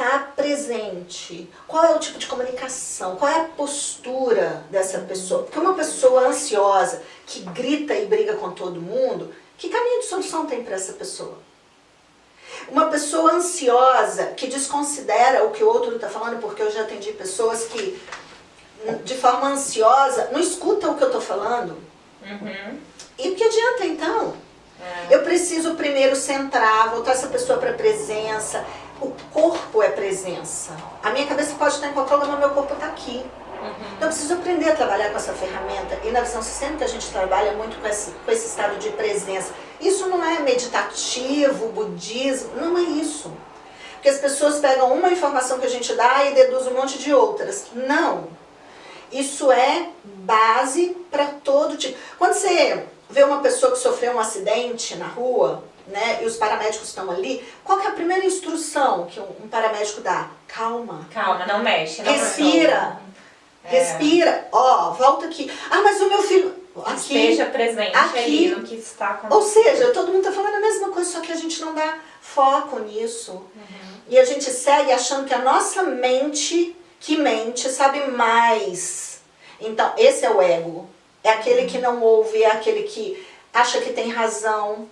está presente, qual é o tipo de comunicação, qual é a postura dessa pessoa. Porque uma pessoa ansiosa, que grita e briga com todo mundo, que caminho de solução tem para essa pessoa? Uma pessoa ansiosa, que desconsidera o que o outro está falando, porque eu já atendi pessoas que, de forma ansiosa, não escutam o que eu estou falando. E o que adianta então? Eu preciso primeiro centrar, voltar essa pessoa para a presença. O corpo é presença. A minha cabeça pode estar em qualquer lugar, mas meu corpo está aqui. Então eu preciso aprender a trabalhar com essa ferramenta. E na visão sistêmica a gente trabalha muito com esse estado de presença. Isso não é meditativo, budismo, não é isso. Porque as pessoas pegam uma informação que a gente dá e deduzem um monte de outras. Não. Isso é base para todo tipo. Quando você vê uma pessoa que sofreu um acidente na rua, né, e os paramédicos estão ali, qual que é a primeira instrução que um paramédico dá? Calma. Calma, não mexe. Não respira. Respira. Ó, volta aqui. Ah, mas o meu filho... Aqui, esteja presente aqui, ali no que está acontecendo. Ou seja, todo mundo está falando a mesma coisa, só que a gente não dá foco nisso. E a gente segue achando que a nossa mente, sabe mais. Então, esse é o ego. É aquele que não ouve, é aquele que acha que tem razão,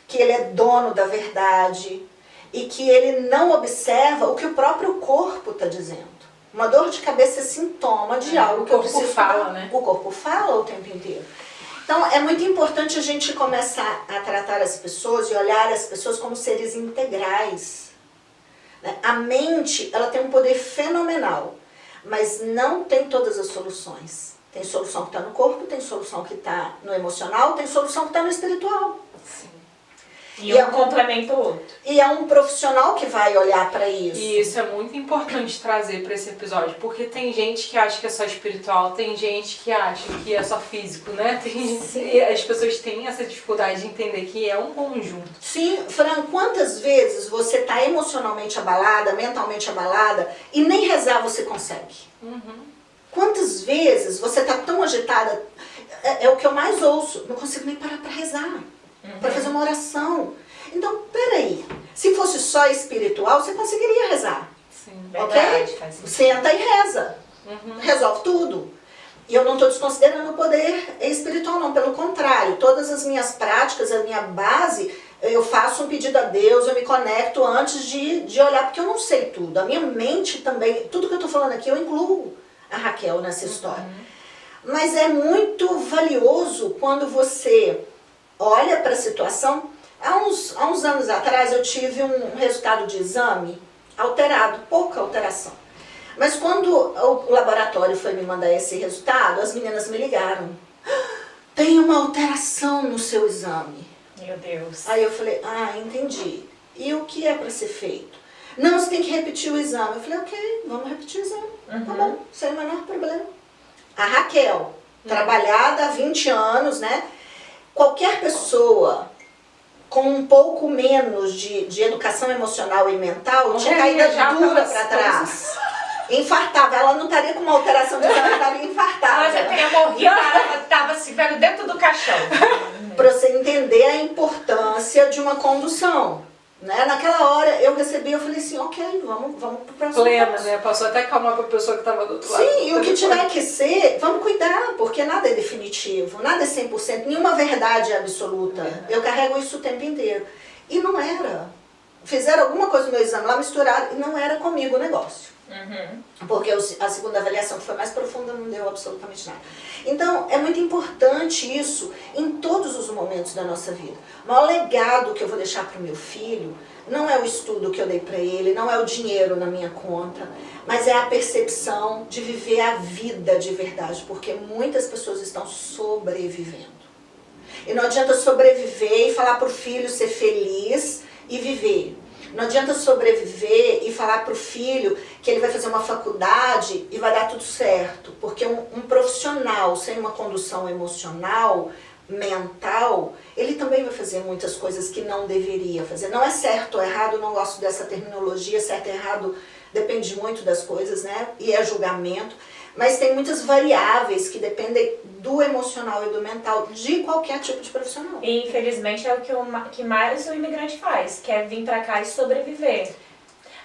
que ele é dono da verdade e que ele não observa o que o próprio corpo está dizendo. Uma dor de cabeça é sintoma de algo que eu preciso fala, né? O corpo fala o tempo inteiro. Então, é muito importante a gente começar a tratar as pessoas e olhar as pessoas como seres integrais. A mente, ela tem um poder fenomenal, mas não tem todas as soluções. Tem solução que está no corpo, tem solução que está no emocional, tem solução que está no espiritual. Sim. E um complementa o outro. E é um profissional que vai olhar para isso. E isso é muito importante trazer para esse episódio, porque tem gente que acha que é só espiritual, tem gente que acha que é só físico, né? E as pessoas têm essa dificuldade de entender que é um conjunto. Sim, Fran, quantas vezes você está emocionalmente abalada, mentalmente abalada, e nem rezar você consegue? Quantas vezes você está tão agitada, é o que eu mais ouço, não consigo nem parar para rezar. Para fazer uma oração. Então, peraí, se fosse só espiritual, você conseguiria rezar. Sim. Verdade, Ok? faz sentido. Senta e reza. Resolve tudo. E eu não estou desconsiderando o poder espiritual, não. Pelo contrário, todas as minhas práticas, a minha base, eu faço um pedido a Deus, eu me conecto antes de olhar, porque eu não sei tudo. A minha mente também, tudo que eu estou falando aqui, eu incluo a Raquel nessa história. Mas é muito valioso quando você olha para a situação. Há uns anos atrás eu tive um resultado de exame alterado, pouca alteração. Mas quando o laboratório foi me mandar esse resultado, as meninas me ligaram. Tem uma alteração no seu exame. Meu Deus. Aí eu falei, entendi. E o que é para ser feito? Não, você tem que repetir o exame. Eu falei, ok, vamos repetir o exame. Tá bom, sem o menor problema. A Raquel, trabalhada há 20 anos, né? Qualquer pessoa com um pouco menos de educação emocional e mental tinha caída dura para trás. Infartava. Ela não estaria com uma alteração de exame, ela estaria infartada. Ela já teria morrido, ela estava se vendo dentro do caixão. Para você entender a importância de uma condução. Né? Naquela hora eu recebi, eu falei assim, ok, vamos pro próximo Plena, passo. né? Passou até calma pra pessoa que tava do outro lado. Sim, e o que tiver que ser, vamos cuidar, porque nada é definitivo, nada é 100%, nenhuma verdade é absoluta. Eu carrego isso o tempo inteiro. E não era. Fizeram alguma coisa no meu exame lá, misturaram, e não era comigo o negócio. Porque a segunda avaliação, que foi mais profunda, não deu absolutamente nada. Então, é muito importante isso em todos os momentos da nossa vida. O maior legado que eu vou deixar para o meu filho não é o estudo que eu dei para ele, não é o dinheiro na minha conta, mas é a percepção de viver a vida de verdade, porque muitas pessoas estão sobrevivendo. E não adianta sobreviver e falar para o filho ser feliz e viver. Não adianta sobreviver e falar para o filho que ele vai fazer uma faculdade e vai dar tudo certo. Porque um profissional sem uma condução emocional, mental, ele também vai fazer muitas coisas que não deveria fazer. Não é certo ou errado, não gosto dessa terminologia, certo e errado depende muito das coisas, né? E é julgamento. Mas tem muitas variáveis que dependem do emocional e do mental de qualquer tipo de profissional. E infelizmente é o que mais o imigrante faz, que é vir pra cá e sobreviver.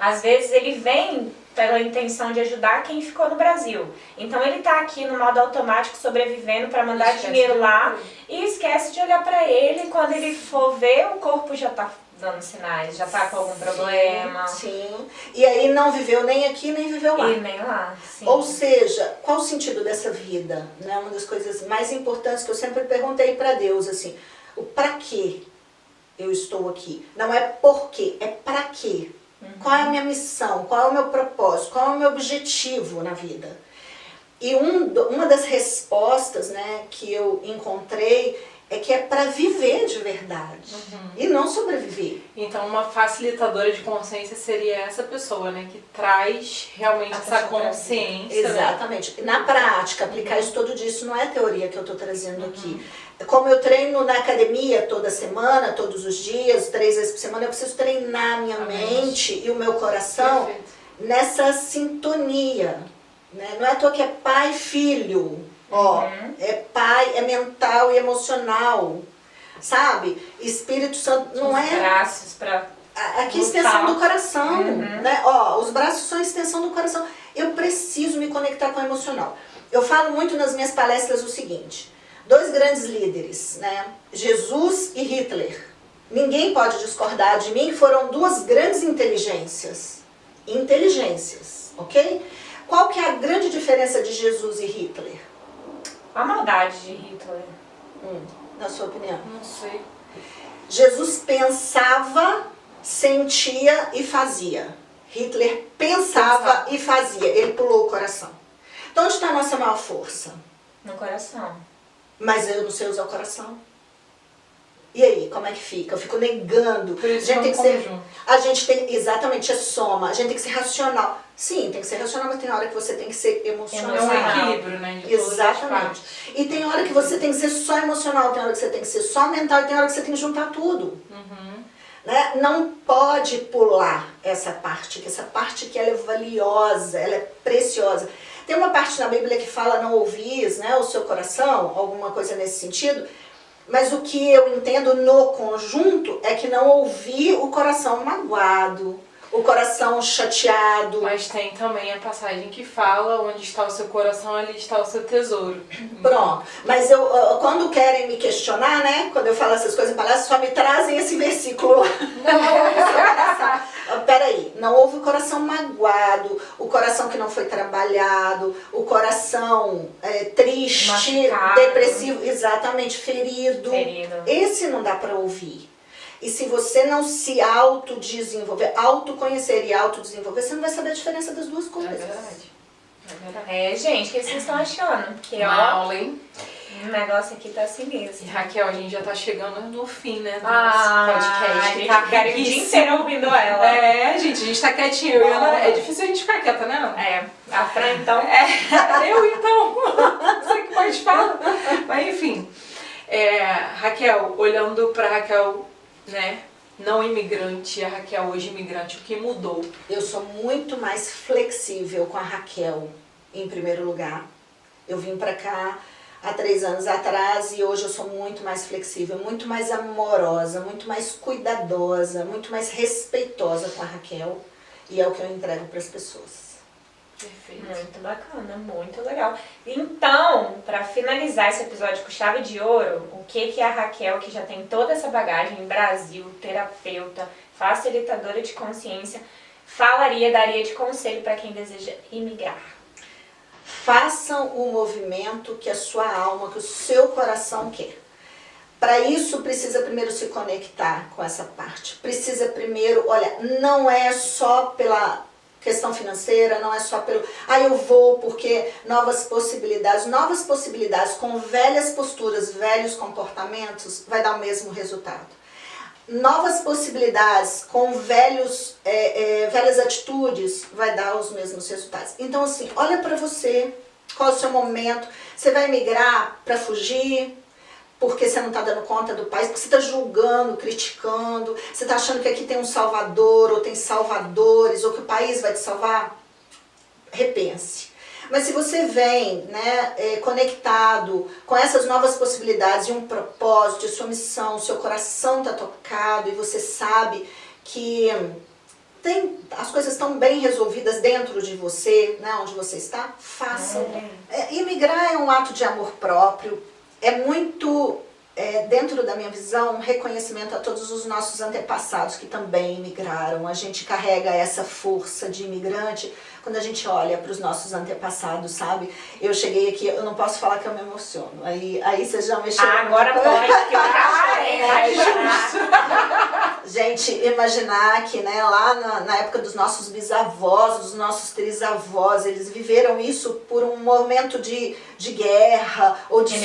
Às vezes ele vem pela intenção de ajudar quem ficou no Brasil. Então ele tá aqui no modo automático sobrevivendo para mandar dinheiro lá e esquece de olhar pra ele. Quando ele for ver, o corpo já tá dando sinais, já tá com algum problema. Sim. E aí não viveu nem aqui, nem viveu lá. E nem lá, sim. Ou seja, qual o sentido dessa vida? Né? Uma das coisas mais importantes que eu sempre perguntei para Deus, assim, o para que eu estou aqui? Não é por quê, é para quê? Qual é a minha missão? Qual é o meu propósito? Qual é o meu objetivo na vida? E uma das respostas, né, que eu encontrei é que é para viver de verdade e não sobreviver. Então, uma facilitadora de consciência seria essa pessoa, né? Que traz realmente essa consciência. Exatamente. Né? Na prática, aplicar isso todo dia, isso não é teoria que eu estou trazendo aqui. Como eu treino na academia toda semana, todos os dias, 3 vezes por semana, eu preciso treinar minha mente e o meu coração nessa sintonia. Né? Não é à toa que é pai e filho. É pai, é mental e emocional, sabe? Espírito Santo não os braços pra aqui extensão do coração, né? Os braços são a extensão do coração. Eu preciso me conectar com o emocional. Eu falo muito nas minhas palestras o seguinte: 2 grandes líderes, né? Jesus e Hitler. Ninguém pode discordar de mim que foram 2 grandes inteligências, ok? Qual que é a grande diferença de Jesus e Hitler? A maldade de Hitler. Na sua opinião? Não sei. Jesus pensava, sentia e fazia. Hitler pensava e fazia. Ele pulou o coração. Então onde está a nossa maior força? No coração. Mas eu não sei usar o coração. E aí, como é que fica? Eu fico negando. Por isso a gente tem que ser, conjunto. a gente tem, exatamente, é soma. A gente tem que ser racional. Sim, tem que ser racional, mas tem hora que você tem que ser emocional. É um equilíbrio, né? De todas as Exatamente. partes. E tem hora que você tem que ser só emocional, tem hora que você tem que ser só mental e tem hora que você tem que juntar tudo. Né? Não pode pular essa parte, que essa parte que ela é valiosa, ela é preciosa. Tem uma parte na Bíblia que fala não ouvis, né, o seu coração, alguma coisa nesse sentido, mas o que eu entendo no conjunto é que não ouvir o coração magoado, o coração chateado. Mas tem também a passagem que fala onde está o seu coração, ali está o seu tesouro. Pronto. Mas eu, quando querem me questionar, né, quando eu falo essas coisas em palestra, só me trazem esse versículo. Não ouve o seu coração. Peraí, não houve o coração magoado, o coração que não foi trabalhado, o coração triste, machucado, depressivo, exatamente, ferido. Esse não dá pra ouvir. E se você não se autodesenvolver, autoconhecer e autodesenvolver, você não vai saber a diferença das duas coisas. É verdade. Gente, o que vocês estão achando? Que Uma aula, hein? o negócio aqui tá sinistro. E Raquel, a gente já tá chegando no fim, né, do Ah, nosso podcast. a gente ficaria o dia inteiro ouvindo ela. É, gente, a gente tá quietinha. Eu e a Ana, é difícil a gente ficar quieta, né, Ana? A Fran, então. Eu então. Você que pode falar. Mas enfim. Raquel, olhando pra Raquel, né, não imigrante, a Raquel hoje imigrante, o que mudou? Eu sou muito mais flexível com a Raquel, em primeiro lugar. Eu vim pra cá há 3 anos atrás e hoje eu sou muito mais flexível, muito mais amorosa, muito mais cuidadosa, muito mais respeitosa com a Raquel. E é o que eu entrego para as pessoas. Perfeito. Muito bacana, muito legal. Então, para finalizar esse episódio com chave de ouro, o que a Raquel, que já tem toda essa bagagem em Brasil, terapeuta, facilitadora de consciência, daria de conselho para quem deseja imigrar? Façam o movimento que a sua alma, que o seu coração quer. Para isso, precisa primeiro se conectar com essa parte. Precisa primeiro, olha, não é só pela questão financeira, não é só pelo, eu vou porque novas possibilidades com velhas posturas, velhos comportamentos, vai dar o mesmo resultado. Novas possibilidades com velhas atitudes, vai dar os mesmos resultados. Então assim, olha para você, qual é o seu momento, você vai migrar para fugir, porque você não está dando conta do país, porque você está julgando, criticando, você está achando que aqui tem um salvador, ou tem salvadores, ou que o país vai te salvar? Repense. Mas se você vem, né, conectado com essas novas possibilidades de um propósito, de sua missão, seu coração está tocado e você sabe que as coisas estão bem resolvidas dentro de você, né, onde você está, façam. Imigrar é um ato de amor próprio, é muito, dentro da minha visão, um reconhecimento a todos os nossos antepassados que também imigraram. A gente carrega essa força de imigrante quando a gente olha para os nossos antepassados, sabe? Eu cheguei aqui, eu não posso falar que eu me emociono. Aí vocês já mexeram. Agora pode, que eu Gente, imaginar que, né, lá na época dos nossos bisavós, dos nossos trisavós, eles viveram isso por um momento de guerra ou de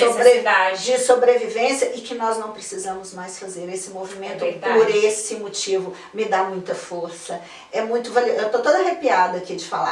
sobrevivência e que nós não precisamos mais fazer esse movimento por esse motivo. Me dá muita força. É muito valioso. Eu tô toda arrepiada aqui de falar.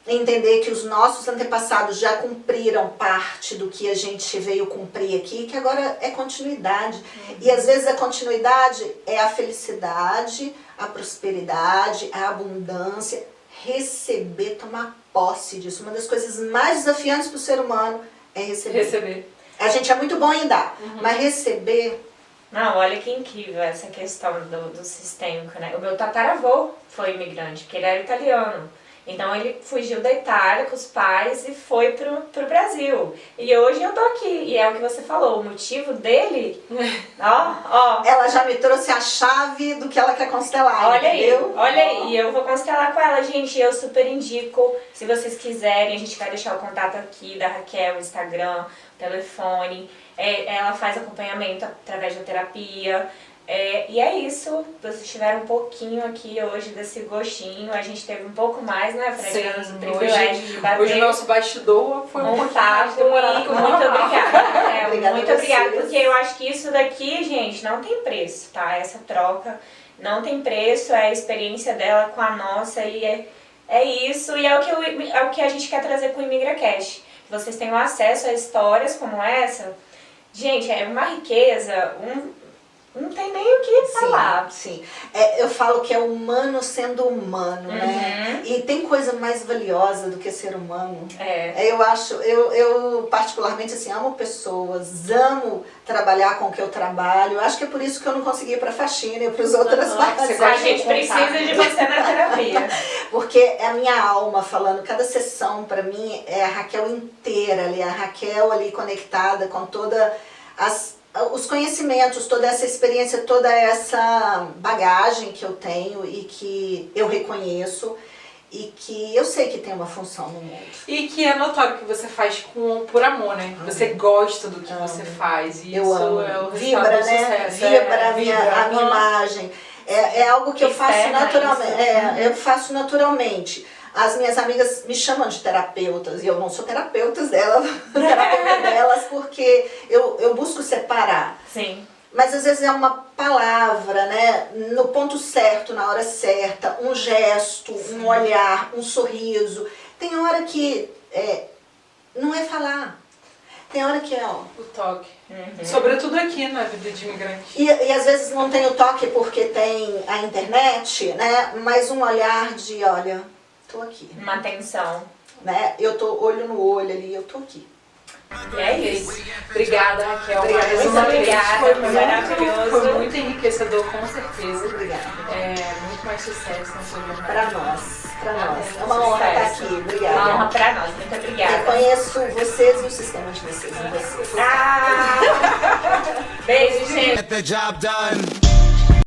Entender que os nossos antepassados já cumpriram parte do que a gente veio cumprir aqui, que agora é continuidade. E às vezes a continuidade é a felicidade, a prosperidade, a abundância, receber, tomar posse disso. Uma das coisas mais desafiantes para o ser humano é receber. A gente é muito bom em dar, mas receber... Não, olha que incrível essa questão do sistêmico, né? O meu tataravô foi imigrante, porque ele era italiano. Então ele fugiu da Itália com os pais e foi pro Brasil. E hoje eu tô aqui. E é o que você falou, o motivo dele, ó. Ela já me trouxe a chave do que ela quer constelar, olha entendeu? Olha aí, e eu vou constelar com ela, gente. Eu super indico, se vocês quiserem, a gente vai deixar o contato aqui da Raquel, o Instagram, o telefone. Ela faz acompanhamento através da terapia. E é isso, vocês tiveram um pouquinho aqui hoje desse gostinho, a gente teve um pouco mais, né, Fred? Tivemos o privilégio de bater. Hoje o nosso bastidor foi um papo demorado e muito obrigada. Obrigada muito a obrigada, vocês. porque eu acho que isso daqui, gente, não tem preço, tá? Essa troca não tem preço, é a experiência dela com a nossa e é isso, e é o que a gente quer trazer com o ImigraCast. Que vocês tenham acesso a histórias como essa. Gente, é uma riqueza, não tem nem o que falar. Sim. Eu falo que é humano sendo humano, né? E tem coisa mais valiosa do que ser humano. Eu acho, eu particularmente assim, amo pessoas, amo trabalhar com o que eu trabalho. Acho que é por isso que eu não consegui ir pra faxina e pras outras vagas. A gente precisa de você na terapia. Porque é a minha alma falando, cada sessão pra mim é a Raquel inteira ali, a Raquel ali conectada com toda os conhecimentos, toda essa experiência, toda essa bagagem que eu tenho e que eu reconheço e que eu sei que tem uma função no mundo. E que é notório que você faz por amor, né? Você gosta do que você faz. E Eu isso amo. é o Vibra, resultado do né? sucesso. Vibra a minha imagem. É algo que eu faço Externa naturalmente. isso. Eu faço naturalmente. As minhas amigas me chamam de terapeutas e eu não sou terapeuta delas porque eu busco separar. Sim. Mas às vezes é uma palavra, né? No ponto certo, na hora certa, um gesto, um olhar, um sorriso. Tem hora que não é falar. Tem hora que é, ó. O toque. Sobretudo aqui na vida de imigrante. E às vezes não tem o toque porque tem a internet, né? Mas um olhar de, olha, tô aqui. Uma atenção. Né? Eu tô olho no olho ali, eu tô aqui. E é isso. Obrigada, Raquel. Obrigada, Mais muito uma vez. obrigada, Foi foi maravilhoso. Foi muito enriquecedor, com certeza. Obrigada. Muito mais sucesso na sua jornada. Pra nós. É uma honra estar aqui. Uma Obrigada. honra pra nós. Muito obrigada. Eu conheço vocês e o sistema de vocês. Beijo, gente. Get the job done.